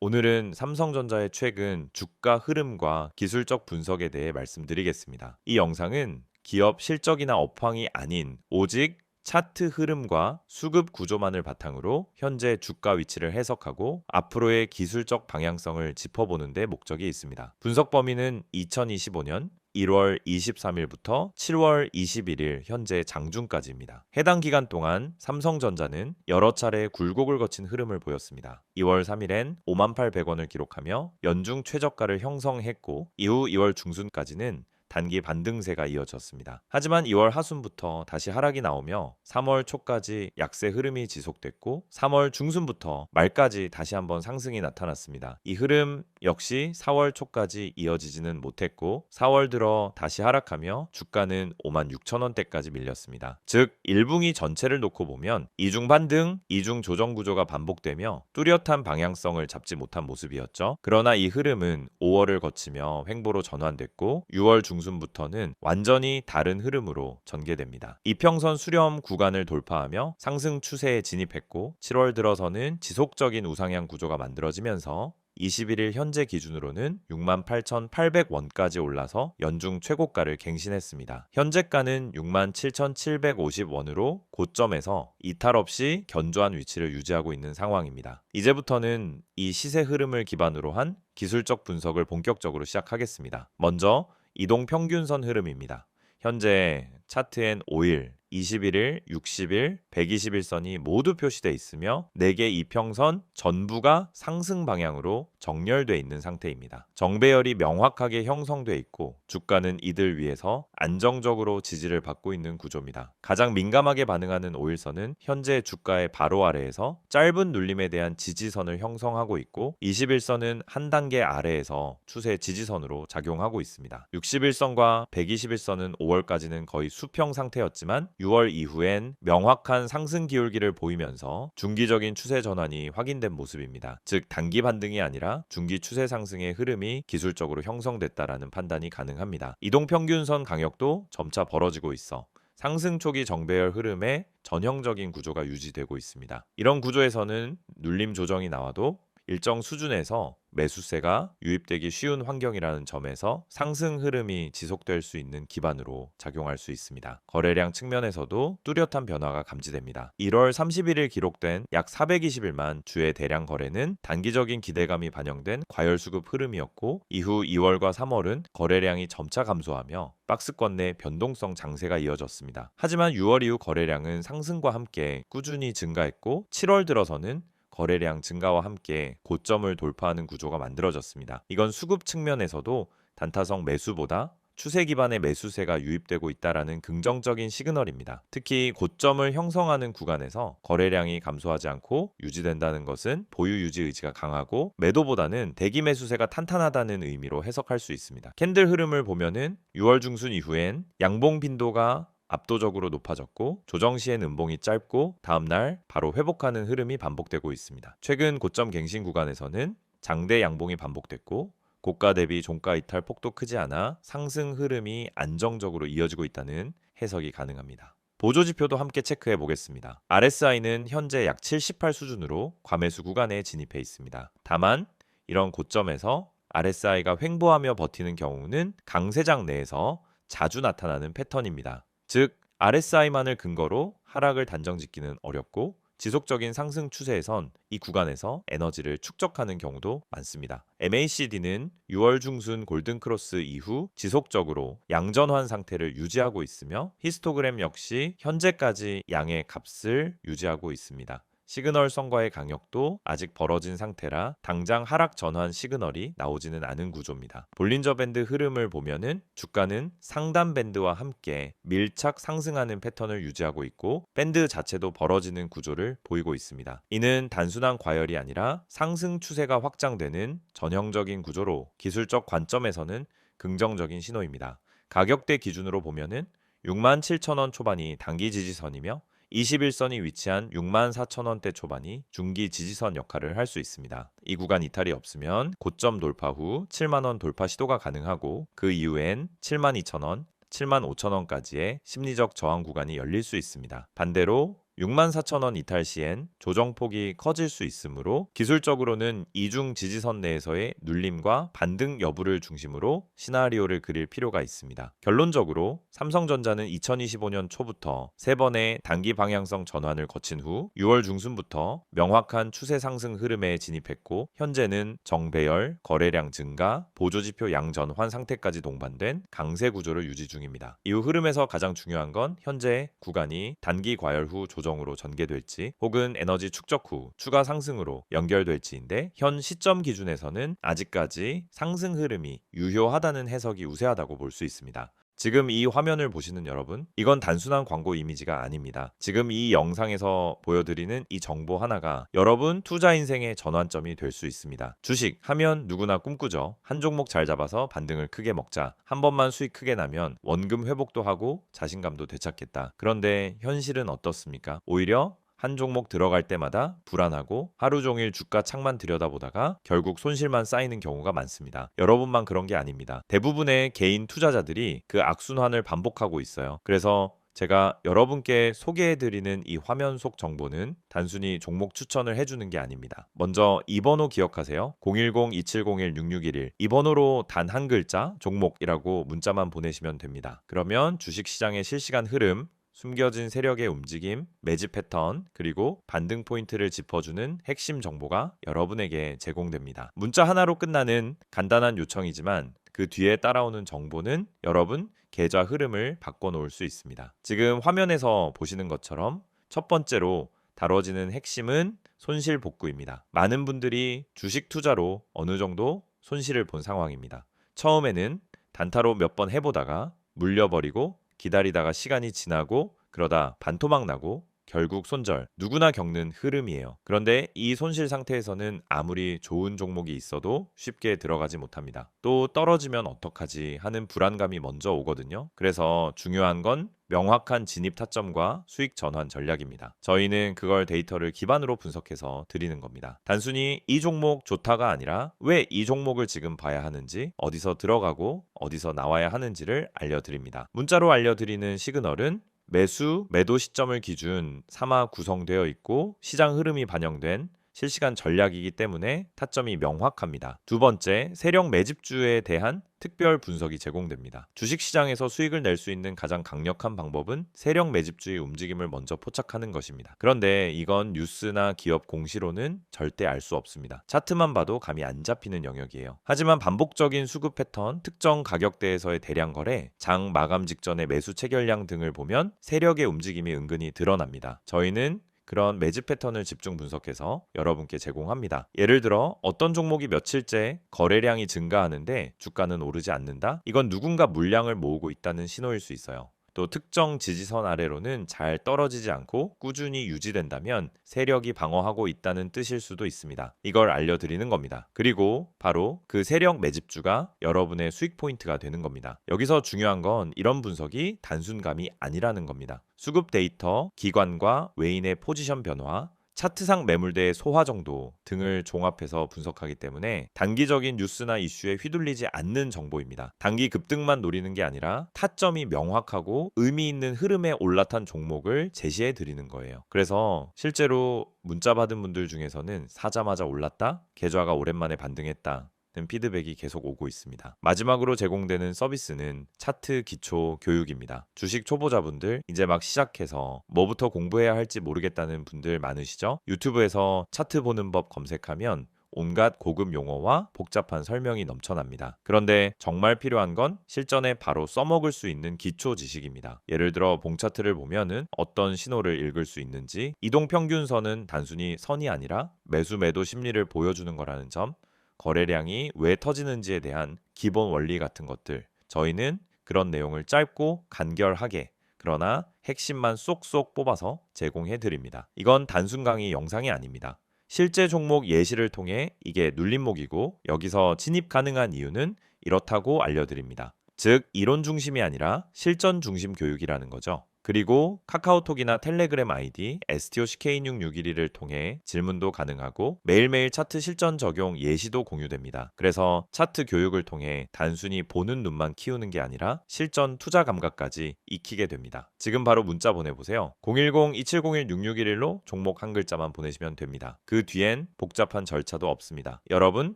오늘은 삼성전자의 최근 주가 흐름과 기술적 분석에 대해 말씀드리겠습니다. 이 영상은 기업 실적이나 업황이 아닌 오직 차트 흐름과 수급 구조만을 바탕으로 현재 주가 위치를 해석하고 앞으로의 기술적 방향성을 짚어보는 데 목적이 있습니다. 분석 범위는 2025년 1월 23일부터 7월 21일 현재 장중까지입니다. 해당 기간 동안 삼성전자는 여러 차례 굴곡을 거친 흐름을 보였습니다. 2월 3일엔 58,100원을 기록하며 연중 최저가를 형성했고 이후 2월 중순까지는 단기 반등세가 이어졌습니다. 하지만 2월 하순부터 다시 하락이 나오며 3월 초까지 약세 흐름이 지속됐고 3월 중순부터 말까지 다시 한번 상승이 나타났습니다. 이 흐름 역시 4월 초까지 이어지지는 못했고 4월 들어 다시 하락하며 주가는 56,000원대까지 밀렸습니다. 즉 1분기 전체를 놓고 보면 이중 반등, 이중 조정 구조가 반복되며 뚜렷한 방향성을 잡지 못한 모습이었죠. 그러나 이 흐름은 5월을 거치며 횡보로 전환됐고 6월 중순부터는 완전히 다른 흐름으로 전개됩니다. 이평선 수렴 구간을 돌파하며 상승 추세에 진입했고 7월 들어서는 지속적인 우상향 구조가 만들어지면서 21일 현재 기준으로는 68,800원까지 올라서 연중 최고가를 갱신했습니다. 현재가는 67,750원으로 고점에서 이탈 없이 견조한 위치를 유지하고 있는 상황입니다. 이제부터는 이 시세 흐름을 기반으로 한 기술적 분석을 본격적으로 시작하겠습니다. 먼저 이동 평균선 흐름입니다. 현재 차트엔 5일, 21일, 60일, 120일선이 모두 표시되어 있으며 4개 이평선 전부가 상승 방향으로 정렬되어 있는 상태입니다. 정배열이 명확하게 형성되어 있고 주가는 이들 위에서 안정적으로 지지를 받고 있는 구조입니다. 가장 민감하게 반응하는 5일선은 현재 주가의 바로 아래에서 짧은 눌림에 대한 지지선을 형성하고 있고 21선은 한 단계 아래에서 추세 지지선으로 작용하고 있습니다. 60일선과 120일선은 5월까지는 거의 수평 상태였지만 6월 이후엔 명확한 상승 기울기를 보이면서 중기적인 추세 전환이 확인된 모습입니다. 즉 단기 반등이 아니라 중기 추세 상승의 흐름이 기술적으로 형성됐다라는 판단이 가능합니다. 이동평균선 강역도 점차 벌어지고 있어 상승 초기 정배열 흐름의 전형적인 구조가 유지되고 있습니다. 이런 구조에서는 눌림 조정이 나와도 일정 수준에서 매수세가 유입되기 쉬운 환경이라는 점에서 상승 흐름이 지속될 수 있는 기반으로 작용할 수 있습니다. 거래량 측면에서도 뚜렷한 변화가 감지됩니다. 1월 31일 기록된 약 420일만 주의 대량 거래는 단기적인 기대감이 반영된 과열수급 흐름이었고 이후 2월과 3월은 거래량이 점차 감소하며 박스권 내 변동성 장세가 이어졌습니다. 하지만 6월 이후 거래량은 상승과 함께 꾸준히 증가했고 7월 들어서는 거래량 증가와 함께 고점을 돌파하는 구조가 만들어졌습니다. 이건 수급 측면에서도 단타성 매수보다 추세 기반의 매수세가 유입되고 있다라는 긍정적인 시그널입니다. 특히 고점을 형성하는 구간에서 거래량이 감소하지 않고 유지된다는 것은 보유 유지 의지가 강하고 매도보다는 대기 매수세가 탄탄하다는 의미로 해석할 수 있습니다. 캔들 흐름을 보면은 6월 중순 이후엔 양봉 빈도가 압도적으로 높아졌고 조정 시엔 음봉이 짧고 다음날 바로 회복하는 흐름이 반복되고 있습니다. 최근 고점 갱신 구간에서는 장대 양봉이 반복됐고 고가 대비 종가 이탈 폭도 크지 않아 상승 흐름이 안정적으로 이어지고 있다는 해석이 가능합니다. 보조 지표도 함께 체크해 보겠습니다. RSI는 현재 약 78 수준으로 과매수 구간에 진입해 있습니다. 다만 이런 고점에서 RSI가 횡보하며 버티는 경우는 강세장 내에서 자주 나타나는 패턴입니다. 즉 RSI만을 근거로 하락을 단정짓기는 어렵고 지속적인 상승 추세에선 이 구간에서 에너지를 축적하는 경우도 많습니다. MACD는 6월 중순 골든크로스 이후 지속적으로 양전환 상태를 유지하고 있으며 히스토그램 역시 현재까지 양의 값을 유지하고 있습니다. 시그널선과의 강역도 아직 벌어진 상태라 당장 하락 전환 시그널이 나오지는 않은 구조입니다. 볼린저 밴드 흐름을 보면은 주가는 상단 밴드와 함께 밀착 상승하는 패턴을 유지하고 있고 밴드 자체도 벌어지는 구조를 보이고 있습니다. 이는 단순한 과열이 아니라 상승 추세가 확장되는 전형적인 구조로 기술적 관점에서는 긍정적인 신호입니다. 가격대 기준으로 보면은 67,000원 초반이 단기 지지선이며 21선이 위치한 64,000원대 초반이 중기 지지선 역할을 할 수 있습니다. 이 구간 이탈이 없으면 고점 돌파 후 7만원 돌파 시도가 가능하고 그 이후엔 72,000원, 75,000원까지의 심리적 저항 구간이 열릴 수 있습니다. 반대로 64,000원 이탈 시엔 조정폭이 커질 수 있으므로 기술적으로는 이중 지지선 내에서의 눌림과 반등 여부를 중심으로 시나리오를 그릴 필요가 있습니다. 결론적으로 삼성전자는 2025년 초부터 3번의 단기 방향성 전환을 거친 후 6월 중순부터 명확한 추세 상승 흐름에 진입했고 현재는 정배열, 거래량 증가, 보조지표 양전환 상태까지 동반된 강세 구조를 유지 중입니다. 이후 흐름에서 가장 중요한 건 현재 구간이 단기 과열 후 조정으로 전개될지 혹은 에너지 축적 후 추가 상승으로 연결될지인데 현 시점 기준에서는 아직까지 상승 흐름이 유효하다는 해석이 우세하다고 볼 수 있습니다. 지금 이 화면을 보시는 여러분, 이건 단순한 광고 이미지가 아닙니다. 지금 이 영상에서 보여드리는 이 정보 하나가 여러분 투자 인생의 전환점이 될 수 있습니다. 주식 하면 누구나 꿈꾸죠. 한 종목 잘 잡아서 반등을 크게 먹자. 한 번만 수익 크게 나면 원금 회복도 하고 자신감도 되찾겠다. 그런데 현실은 어떻습니까? 오히려 한 종목 들어갈 때마다 불안하고 하루 종일 주가 창만 들여다보다가 결국 손실만 쌓이는 경우가 많습니다. 여러분만 그런 게 아닙니다. 대부분의 개인 투자자들이 그 악순환을 반복하고 있어요. 그래서 제가 여러분께 소개해드리는 이 화면 속 정보는 단순히 종목 추천을 해주는 게 아닙니다. 먼저 이 번호 기억하세요. 010-2701-6611 이 번호로 단 한 글자 종목이라고 문자만 보내시면 됩니다. 그러면 주식시장의 실시간 흐름, 숨겨진 세력의 움직임, 매집 패턴, 그리고 반등 포인트를 짚어주는 핵심 정보가 여러분에게 제공됩니다. 문자 하나로 끝나는 간단한 요청이지만 그 뒤에 따라오는 정보는 여러분 계좌 흐름을 바꿔놓을 수 있습니다. 지금 화면에서 보시는 것처럼 첫 번째로 다뤄지는 핵심은 손실 복구입니다. 많은 분들이 주식 투자로 어느 정도 손실을 본 상황입니다. 처음에는 단타로 몇 번 해보다가 물려버리고 기다리다가 시간이 지나고 그러다 반토막 나고 결국 손절, 누구나 겪는 흐름이에요. 그런데 이 손실 상태에서는 아무리 좋은 종목이 있어도 쉽게 들어가지 못합니다. 또 떨어지면 어떡하지 하는 불안감이 먼저 오거든요. 그래서 중요한 건 명확한 진입 타점과 수익 전환 전략입니다. 저희는 그걸 데이터를 기반으로 분석해서 드리는 겁니다. 단순히 이 종목 좋다가 아니라 왜 이 종목을 지금 봐야 하는지, 어디서 들어가고 어디서 나와야 하는지를 알려드립니다. 문자로 알려드리는 시그널은 매수, 매도 시점을 기준 3화 구성되어 있고 시장 흐름이 반영된 실시간 전략이기 때문에 타점이 명확합니다. 두 번째, 세력 매집주에 대한 특별 분석이 제공됩니다. 주식시장에서 수익을 낼 수 있는 가장 강력한 방법은 세력 매집주의 움직임을 먼저 포착하는 것입니다. 그런데 이건 뉴스나 기업 공시로는 절대 알 수 없습니다. 차트만 봐도 감이 안 잡히는 영역이에요. 하지만 반복적인 수급 패턴, 특정 가격대에서의 대량 거래, 장 마감 직전의 매수 체결량 등을 보면 세력의 움직임이 은근히 드러납니다. 저희는 그런 매집 패턴을 집중 분석해서 여러분께 제공합니다. 예를 들어 어떤 종목이 며칠째 거래량이 증가하는데 주가는 오르지 않는다? 이건 누군가 물량을 모으고 있다는 신호일 수 있어요. 또 특정 지지선 아래로는 잘 떨어지지 않고 꾸준히 유지된다면 세력이 방어하고 있다는 뜻일 수도 있습니다. 이걸 알려드리는 겁니다. 그리고 바로 그 세력 매집주가 여러분의 수익 포인트가 되는 겁니다. 여기서 중요한 건 이런 분석이 단순감이 아니라는 겁니다. 수급 데이터, 기관과 외인의 포지션 변화, 차트상 매물대의 소화 정도 등을 종합해서 분석하기 때문에 단기적인 뉴스나 이슈에 휘둘리지 않는 정보입니다. 단기 급등만 노리는 게 아니라 타점이 명확하고 의미 있는 흐름에 올라탄 종목을 제시해 드리는 거예요. 그래서 실제로 문자 받은 분들 중에서는 사자마자 올랐다? 계좌가 오랜만에 반등했다. 피드백이 계속 오고 있습니다. 마지막으로 제공되는 서비스는 차트 기초 교육입니다. 주식 초보자분들 이제 막 시작해서 뭐부터 공부해야 할지 모르겠다는 분들 많으시죠? 유튜브에서 차트 보는 법 검색하면 온갖 고급 용어와 복잡한 설명이 넘쳐납니다. 그런데 정말 필요한 건 실전에 바로 써먹을 수 있는 기초 지식입니다. 예를 들어 봉차트를 보면은 어떤 신호를 읽을 수 있는지, 이동평균선은 단순히 선이 아니라 매수 매도 심리를 보여주는 거라는 점, 거래량이 왜 터지는지에 대한 기본 원리 같은 것들, 저희는 그런 내용을 짧고 간결하게 그러나 핵심만 쏙쏙 뽑아서 제공해 드립니다. 이건 단순 강의 영상이 아닙니다. 실제 종목 예시를 통해 이게 눌림목이고 여기서 진입 가능한 이유는 이렇다고 알려드립니다. 즉 이론 중심이 아니라 실전 중심 교육이라는 거죠. 그리고 카카오톡이나 텔레그램 아이디 STOCK661을 통해 질문도 가능하고 매일매일 차트 실전 적용 예시도 공유됩니다. 그래서 차트 교육을 통해 단순히 보는 눈만 키우는 게 아니라 실전 투자 감각까지 익히게 됩니다. 지금 바로 문자 보내보세요. 010-2701-6611로 종목 한 글자만 보내시면 됩니다. 그 뒤엔 복잡한 절차도 없습니다. 여러분,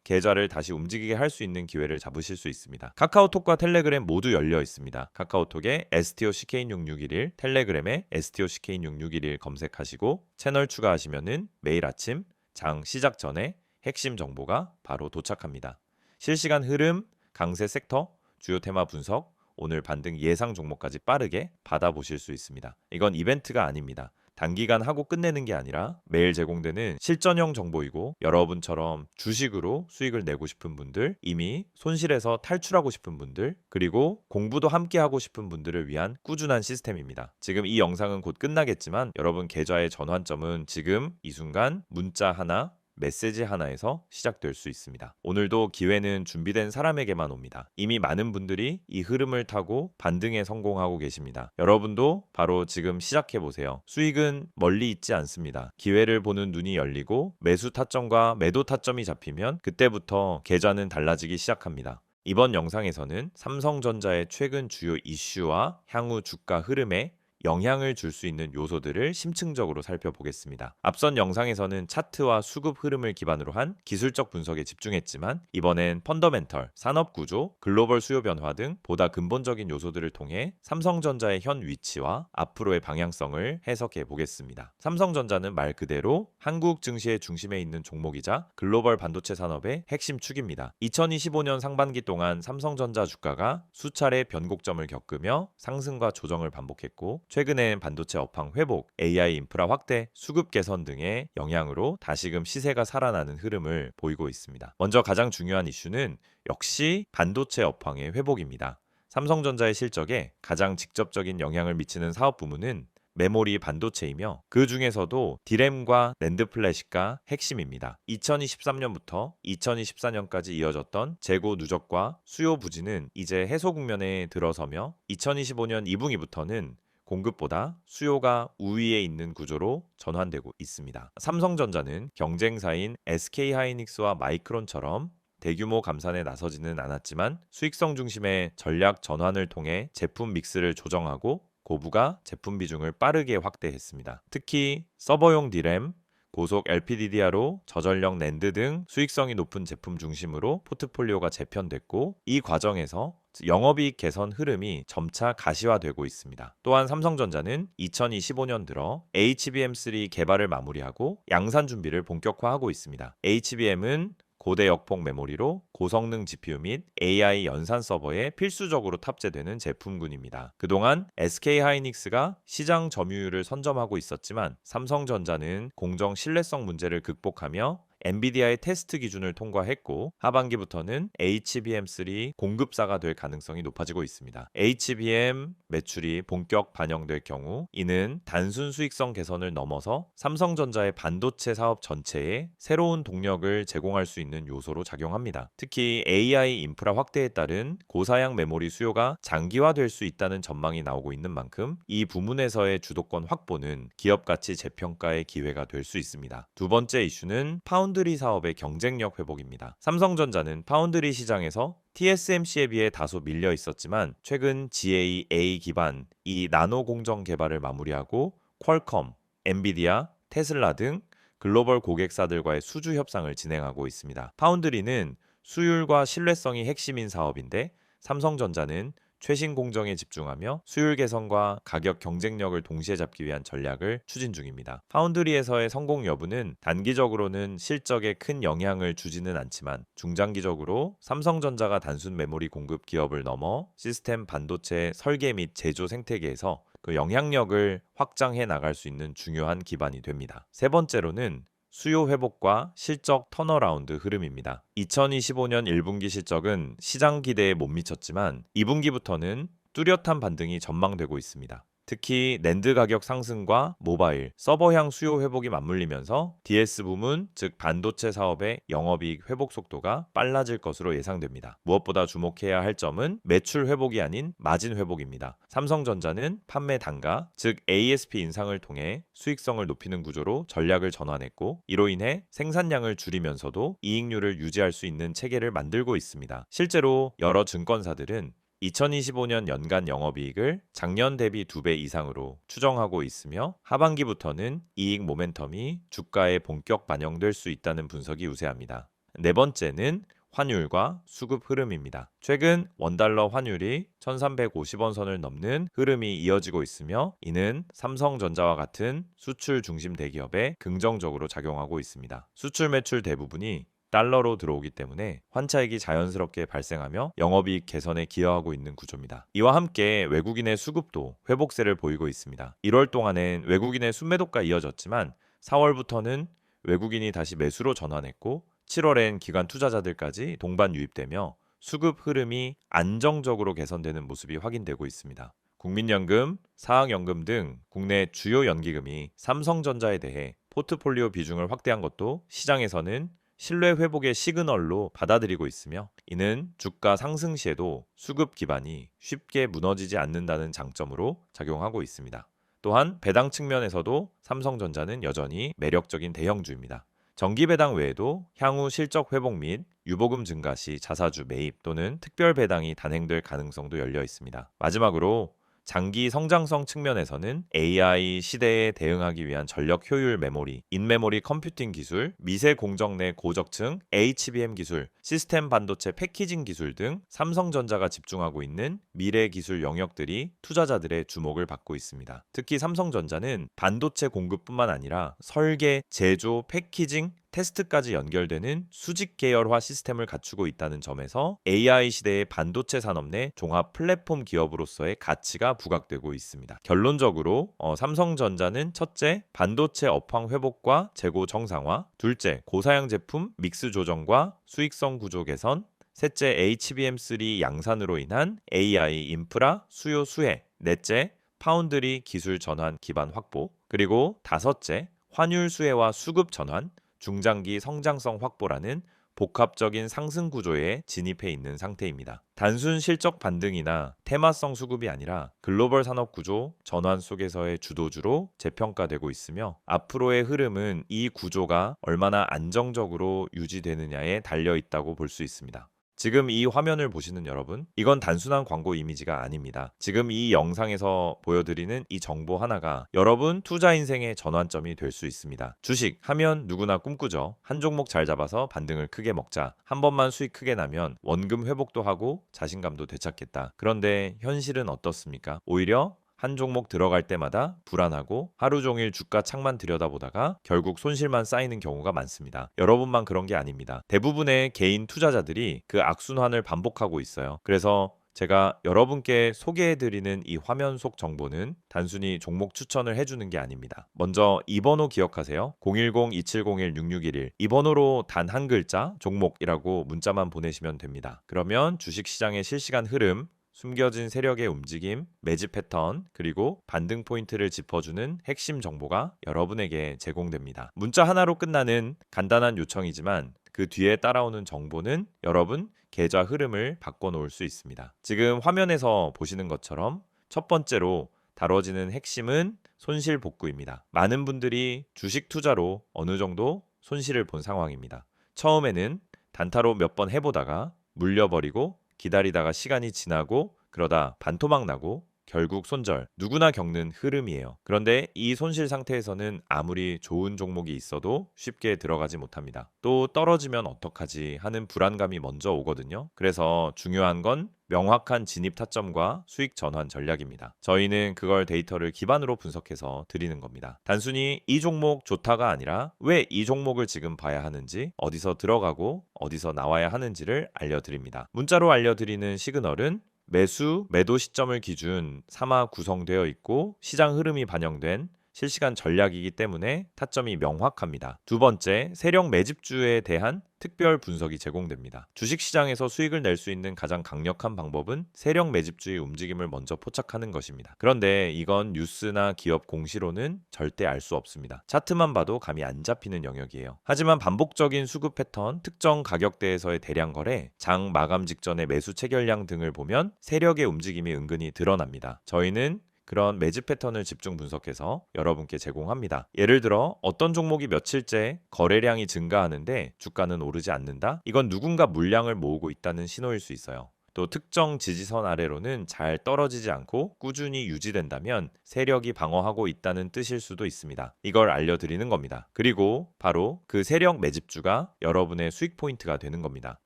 계좌를 다시 움직이게 할 수 있는 기회를 잡으실 수 있습니다. 카카오톡과 텔레그램 모두 열려 있습니다. 카카오톡에 STOCK661, 텔레그램에 STOCK661 검색하시고 채널 추가하시면은 매일 아침 장 시작 전에 핵심 정보가 바로 도착합니다. 실시간 흐름, 강세 섹터, 주요 테마 분석, 오늘 반등 예상 종목까지 빠르게 받아보실 수 있습니다. 이건 이벤트가 아닙니다. 단기간 하고 끝내는 게 아니라 매일 제공되는 실전형 정보이고 여러분처럼 주식으로 수익을 내고 싶은 분들, 이미 손실에서 탈출하고 싶은 분들, 그리고 공부도 함께 하고 싶은 분들을 위한 꾸준한 시스템입니다. 지금 이 영상은 곧 끝나겠지만 여러분 계좌의 전환점은 지금 이 순간 문자 하나, 메시지 하나에서 시작될 수 있습니다. 오늘도 기회는 준비된 사람에게만 옵니다. 이미 많은 분들이 이 흐름을 타고 반등에 성공하고 계십니다. 여러분도 바로 지금 시작해보세요. 수익은 멀리 있지 않습니다. 기회를 보는 눈이 열리고 매수 타점과 매도 타점이 잡히면 그때부터 계좌는 달라지기 시작합니다. 이번 영상에서는 삼성전자의 최근 주요 이슈와 향후 주가 흐름에 영향을 줄 수 있는 요소들을 심층적으로 살펴보겠습니다. 앞선 영상에서는 차트와 수급 흐름을 기반으로 한 기술적 분석에 집중했지만 이번엔 펀더멘털, 산업 구조, 글로벌 수요 변화 등 보다 근본적인 요소들을 통해 삼성전자의 현 위치와 앞으로의 방향성을 해석해 보겠습니다. 삼성전자는 말 그대로 한국 증시의 중심에 있는 종목이자 글로벌 반도체 산업의 핵심 축입니다. 2025년 상반기 동안 삼성전자 주가가 수차례 변곡점을 겪으며 상승과 조정을 반복했고 최근엔 반도체 업황 회복, AI 인프라 확대, 수급 개선 등의 영향으로 다시금 시세가 살아나는 흐름을 보이고 있습니다. 먼저 가장 중요한 이슈는 역시 반도체 업황의 회복입니다. 삼성전자의 실적에 가장 직접적인 영향을 미치는 사업 부문은 메모리 반도체이며 그 중에서도 디램과 낸드 플래시가 핵심입니다. 2023년부터 2024년까지 이어졌던 재고 누적과 수요 부진은 이제 해소 국면에 들어서며 2025년 2분기부터는 공급보다 수요가 우위에 있는 구조로 전환되고 있습니다. 삼성전자는 경쟁사인 SK하이닉스와 마이크론처럼 대규모 감산에 나서지는 않았지만 수익성 중심의 전략 전환을 통해 제품 믹스를 조정하고 고부가 제품 비중을 빠르게 확대했습니다. 특히 서버용 디램, 고속 LPDDR로 저전력 낸드 등 수익성이 높은 제품 중심으로 포트폴리오가 재편됐고 이 과정에서 영업이익 개선 흐름이 점차 가시화되고 있습니다. 또한 삼성전자는 2025년 들어 HBM3 개발을 마무리하고 양산 준비를 본격화하고 있습니다. HBM은 고대 역폭 메모리로 고성능 GPU 및 AI 연산 서버에 필수적으로 탑재되는 제품군입니다. 그동안 SK하이닉스가 시장 점유율을 선점하고 있었지만 삼성전자는 공정 신뢰성 문제를 극복하며 엔비디아의 테스트 기준을 통과했고 하반기부터는 HBM3 공급사가 될 가능성이 높아지고 있습니다. HBM 매출이 본격 반영될 경우 이는 단순 수익성 개선을 넘어서 삼성전자의 반도체 사업 전체에 새로운 동력을 제공할 수 있는 요소로 작용합니다. 특히 AI 인프라 확대에 따른 고사양 메모리 수요가 장기화될 수 있다는 전망이 나오고 있는 만큼 이 부문에서의 주도권 확보는 기업 가치 재평가의 기회가 될 수 있습니다. 두 번째 이슈는 파운드리 사업의 경쟁력 회복입니다. 삼성전자는 파운드리 시장에서 TSMC에 비해 다소 밀려 있었지만 최근 GAA 기반 이 나노 공정 개발을 마무리하고 퀄컴, 엔비디아, 테슬라 등 글로벌 고객사들과의 수주 협상을 진행하고 있습니다. 파운드리는 수율과 신뢰성이 핵심인 사업인데 삼성전자는 최신 공정에 집중하며 수율 개선과 가격 경쟁력을 동시에 잡기 위한 전략을 추진 중입니다. 파운드리에서의 성공 여부는 단기적으로는 실적에 큰 영향을 주지는 않지만 중장기적으로 삼성전자가 단순 메모리 공급 기업을 넘어 시스템 반도체 설계 및 제조 생태계에서 그 영향력을 확장해 나갈 수 있는 중요한 기반이 됩니다. 세 번째로는 수요 회복과 실적 턴어라운드 흐름입니다. 2025년 1분기 실적은 시장 기대에 못 미쳤지만 2분기부터는 뚜렷한 반등이 전망되고 있습니다. 특히 낸드 가격 상승과 모바일, 서버향 수요 회복이 맞물리면서 DS 부문, 즉 반도체 사업의 영업이익 회복 속도가 빨라질 것으로 예상됩니다. 무엇보다 주목해야 할 점은 매출 회복이 아닌 마진 회복입니다. 삼성전자는 판매 단가, 즉 ASP 인상을 통해 수익성을 높이는 구조로 전략을 전환했고, 이로 인해 생산량을 줄이면서도 이익률을 유지할 수 있는 체계를 만들고 있습니다. 실제로 여러 증권사들은 2025년 연간 영업이익을 작년 대비 2배 이상으로 추정하고 있으며, 하반기부터는 이익 모멘텀이 주가에 본격 반영될 수 있다는 분석이 우세합니다. 네 번째는 환율과 수급 흐름입니다. 최근 원달러 환율이 1350원 선을 넘는 흐름이 이어지고 있으며, 이는 삼성전자와 같은 수출 중심 대기업에 긍정적으로 작용하고 있습니다. 수출 매출 대부분이 달러로 들어오기 때문에 환차익이 자연스럽게 발생하며 영업이익 개선에 기여하고 있는 구조입니다. 이와 함께 외국인의 수급도 회복세를 보이고 있습니다. 1월 동안엔 외국인의 순매도가 이어졌지만 4월부터는 외국인이 다시 매수로 전환했고, 7월엔 기관 투자자들까지 동반 유입되며 수급 흐름이 안정적으로 개선되는 모습이 확인되고 있습니다. 국민연금, 사학연금 등 국내 주요 연기금이 삼성전자에 대해 포트폴리오 비중을 확대한 것도 시장에서는 신뢰 회복의 시그널로 받아들이고 있으며, 이는 주가 상승 시에도 수급 기반이 쉽게 무너지지 않는다는 장점으로 작용하고 있습니다. 또한 배당 측면에서도 삼성전자는 여전히 매력적인 대형주입니다. 정기 배당 외에도 향후 실적 회복 및 유보금 증가 시 자사주 매입 또는 특별 배당이 단행될 가능성도 열려 있습니다. 마지막으로 장기 성장성 측면에서는 AI 시대에 대응하기 위한 전력 효율 메모리, 인메모리 컴퓨팅 기술, 미세 공정 내 고적층, HBM 기술, 시스템 반도체 패키징 기술 등 삼성전자가 집중하고 있는 미래 기술 영역들이 투자자들의 주목을 받고 있습니다. 특히 삼성전자는 반도체 공급뿐만 아니라 설계, 제조, 패키징, 테스트까지 연결되는 수직 계열화 시스템을 갖추고 있다는 점에서 AI 시대의 반도체 산업 내 종합 플랫폼 기업으로서의 가치가 부각되고 있습니다. 결론적으로 삼성전자는 첫째, 반도체 업황 회복과 재고 정상화, 둘째, 고사양 제품 믹스 조정과 수익성 구조 개선, 셋째, HBM3 양산으로 인한 AI 인프라 수요 수혜, 넷째, 파운드리 기술 전환 기반 확보, 그리고 다섯째, 환율 수혜와 수급 전환, 중장기 성장성 확보라는 복합적인 상승 구조에 진입해 있는 상태입니다. 단순 실적 반등이나 테마성 수급이 아니라 글로벌 산업 구조 전환 속에서의 주도주로 재평가되고 있으며, 앞으로의 흐름은 이 구조가 얼마나 안정적으로 유지되느냐에 달려 있다고 볼 수 있습니다. 지금 이 화면을 보시는 여러분, 이건 단순한 광고 이미지가 아닙니다. 지금 이 영상에서 보여드리는 이 정보 하나가 여러분 투자 인생의 전환점이 될 수 있습니다. 주식 하면 누구나 꿈꾸죠. 한 종목 잘 잡아서 반등을 크게 먹자. 한 번만 수익 크게 나면 원금 회복도 하고 자신감도 되찾겠다. 그런데 현실은 어떻습니까? 오히려 한 종목 들어갈 때마다 불안하고 하루 종일 주가 창만 들여다보다가 결국 손실만 쌓이는 경우가 많습니다. 여러분만 그런 게 아닙니다. 대부분의 개인 투자자들이 그 악순환을 반복하고 있어요. 그래서 제가 여러분께 소개해드리는 이 화면 속 정보는 단순히 종목 추천을 해주는 게 아닙니다. 먼저 이 번호 기억하세요. 010-2701-6611. 이 번호로 단 한 글자 종목이라고 문자만 보내시면 됩니다. 그러면 주식시장의 실시간 흐름, 숨겨진 세력의 움직임, 매집 패턴, 그리고 반등 포인트를 짚어주는 핵심 정보가 여러분에게 제공됩니다. 문자 하나로 끝나는 간단한 요청이지만 그 뒤에 따라오는 정보는 여러분 계좌 흐름을 바꿔놓을 수 있습니다. 지금 화면에서 보시는 것처럼 첫 번째로 다뤄지는 핵심은 손실 복구입니다. 많은 분들이 주식 투자로 어느 정도 손실을 본 상황입니다. 처음에는 단타로 몇 번 해보다가 물려버리고 기다리다가 시간이 지나고 그러다 반토막 나고 결국 손절, 누구나 겪는 흐름이에요. 그런데 이 손실 상태에서는 아무리 좋은 종목이 있어도 쉽게 들어가지 못합니다. 또 떨어지면 어떡하지 하는 불안감이 먼저 오거든요. 그래서 중요한 건 명확한 진입 타점과 수익 전환 전략입니다. 저희는 그걸 데이터를 기반으로 분석해서 드리는 겁니다. 단순히 이 종목 좋다가 아니라 왜 이 종목을 지금 봐야 하는지, 어디서 들어가고 어디서 나와야 하는지를 알려드립니다. 문자로 알려드리는 시그널은 매수, 매도 시점을 기준 3화 구성되어 있고 시장 흐름이 반영된 실시간 전략이기 때문에 타점이 명확합니다. 두 번째, 세력 매집주에 대한 특별 분석이 제공됩니다. 주식시장에서 수익을 낼 수 있는 가장 강력한 방법은 세력 매집주의 움직임을 먼저 포착하는 것입니다. 그런데 이건 뉴스나 기업 공시로는 절대 알 수 없습니다. 차트만 봐도 감이 안 잡히는 영역이에요. 하지만 반복적인 수급 패턴, 특정 가격대에서의 대량 거래, 장 마감 직전의 매수 체결량 등을 보면 세력의 움직임이 은근히 드러납니다. 저희는 그런 매집 패턴을 집중 분석해서 여러분께 제공합니다. 예를 들어 어떤 종목이 며칠째 거래량이 증가하는데 주가는 오르지 않는다? 이건 누군가 물량을 모으고 있다는 신호일 수 있어요. 또 특정 지지선 아래로는 잘 떨어지지 않고 꾸준히 유지된다면 세력이 방어하고 있다는 뜻일 수도 있습니다. 이걸 알려드리는 겁니다. 그리고 바로 그 세력 매집주가 여러분의 수익 포인트가 되는 겁니다.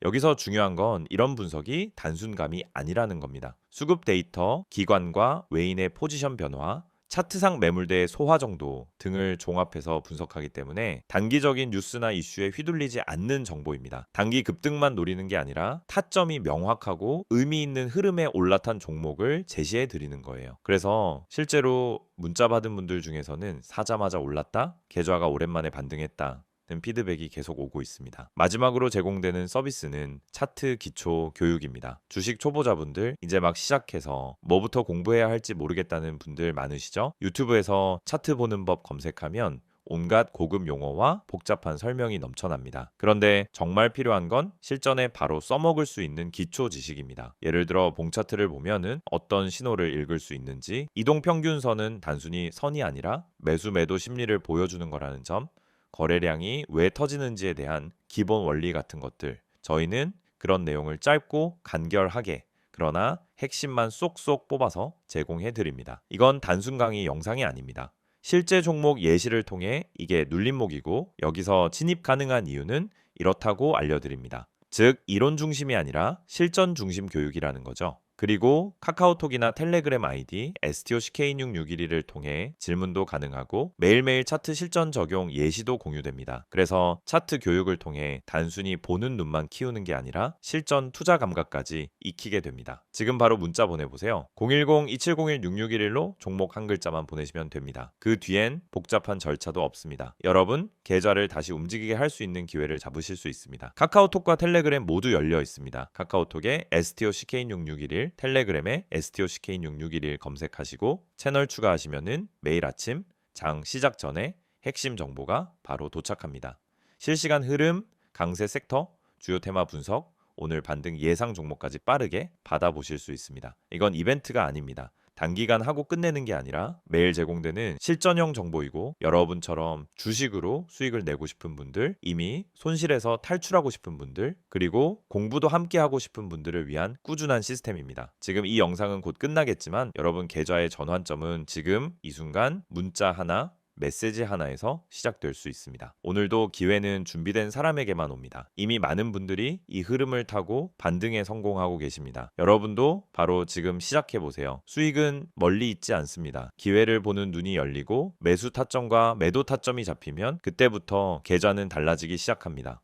여기서 중요한 건 이런 분석이 단순감이 아니라는 겁니다. 수급 데이터, 기관과 외인의 포지션 변화, 차트상 매물대의 소화 정도 등을 종합해서 분석하기 때문에 단기적인 뉴스나 이슈에 휘둘리지 않는 정보입니다. 단기 급등만 노리는 게 아니라 타점이 명확하고 의미 있는 흐름에 올라탄 종목을 제시해 드리는 거예요. 그래서 실제로 문자 받은 분들 중에서는 사자마자 올랐다, 계좌가 오랜만에 반등했다 는 피드백이 계속 오고 있습니다. 마지막으로 제공되는 서비스는 차트 기초 교육입니다. 주식 초보자분들 이제 막 시작해서 뭐부터 공부해야 할지 모르겠다는 분들 많으시죠? 유튜브에서 차트 보는 법 검색하면 온갖 고급 용어와 복잡한 설명이 넘쳐납니다. 그런데 정말 필요한 건 실전에 바로 써먹을 수 있는 기초 지식입니다. 예를 들어 봉차트를 보면은 어떤 신호를 읽을 수 있는지, 이동평균선은 단순히 선이 아니라 매수 매도 심리를 보여주는 거라는 점, 거래량이 왜 터지는지에 대한 기본 원리 같은 것들, 저희는 그런 내용을 짧고 간결하게 그러나 핵심만 쏙쏙 뽑아서 제공해 드립니다. 이건 단순 강의 영상이 아닙니다. 실제 종목 예시를 통해 이게 눌림목이고 여기서 진입 가능한 이유는 이렇다고 알려드립니다. 즉 이론 중심이 아니라 실전 중심 교육이라는 거죠. 그리고 카카오톡이나 텔레그램 아이디 STOCK661을 통해 질문도 가능하고 매일매일 차트 실전 적용 예시도 공유됩니다. 그래서 차트 교육을 통해 단순히 보는 눈만 키우는 게 아니라 실전 투자 감각까지 익히게 됩니다. 지금 바로 문자 보내보세요. 010-2701-6611로 종목 한 글자만 보내시면 됩니다. 그 뒤엔 복잡한 절차도 없습니다. 여러분 계좌를 다시 움직이게 할 수 있는 기회를 잡으실 수 있습니다. 카카오톡과 텔레그램 모두 열려 있습니다. 카카오톡에 STOCK661, 텔레그램에 STOCK661 검색하시고 채널 추가하시면은 매일 아침 장 시작 전에 핵심 정보가 바로 도착합니다. 실시간 흐름, 강세 섹터, 주요 테마 분석, 오늘 반등 예상 종목까지 빠르게 받아보실 수 있습니다. 이건 이벤트가 아닙니다. 단기간 하고 끝내는 게 아니라 매일 제공되는 실전형 정보이고 여러분처럼 주식으로 수익을 내고 싶은 분들, 이미 손실에서 탈출하고 싶은 분들, 그리고 공부도 함께 하고 싶은 분들을 위한 꾸준한 시스템입니다. 지금 이 영상은 곧 끝나겠지만 여러분 계좌의 전환점은 지금 이 순간 문자 하나, 메시지 하나에서 시작될 수 있습니다. 오늘도 기회는 준비된 사람에게만 옵니다. 이미 많은 분들이 이 흐름을 타고 반등에 성공하고 계십니다. 여러분도 바로 지금 시작해보세요. 수익은 멀리 있지 않습니다. 기회를 보는 눈이 열리고 매수 타점과 매도 타점이 잡히면 그때부터 계좌는 달라지기 시작합니다.